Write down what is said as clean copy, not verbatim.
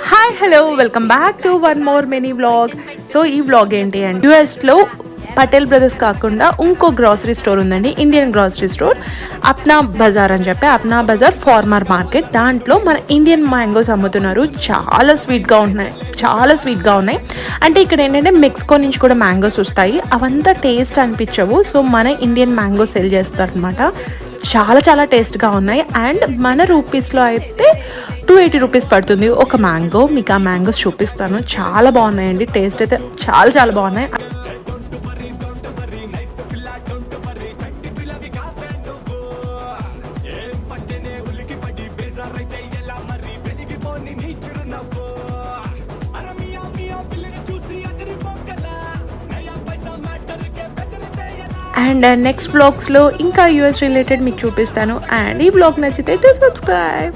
Hi hello welcome back to one more mini vlog. So ఈ vlog ఏంటి అంటే యూఎస్లో పటేల్ బ్రదర్స్ కాకుండా ఇంకో గ్రాసరీ స్టోర్ ఉందండి, Indian grocery store, Apna Bazar అని చెప్పి. Apna Bazar farmer market. దాంట్లో మన ఇండియన్ మ్యాంగోస్ అమ్ముతున్నారు. చాలా స్వీట్గా ఉన్నాయి. అంటే ఇక్కడ ఏంటంటే మెక్సికో నుంచి కూడా మ్యాంగోస్ వస్తాయి. అవంతా టేస్ట్ అనిపించవు. సో మన ఇండియన్ మ్యాంగోస్ సెల్ చేస్తారు అనమాట. చాలా టేస్ట్గా ఉన్నాయి. అండ్ మన రూపీస్లో అయితే 280 రూపీస్ పడుతుంది ఒక మ్యాంగో. మీకు ఆ మ్యాంగోస్ చూపిస్తాను. చాలా బాగున్నాయండి, టేస్ట్ అయితే చాలా బాగున్నాయి. అండ్ నెక్స్ట్ వ్లాగ్స్లో ఇంకా యూఎస్ రిలేటెడ్ మీకు చూపిస్తాను. అండ్ ఈ వ్లాగ్ నచ్చితే టు సబ్స్క్రైబ్.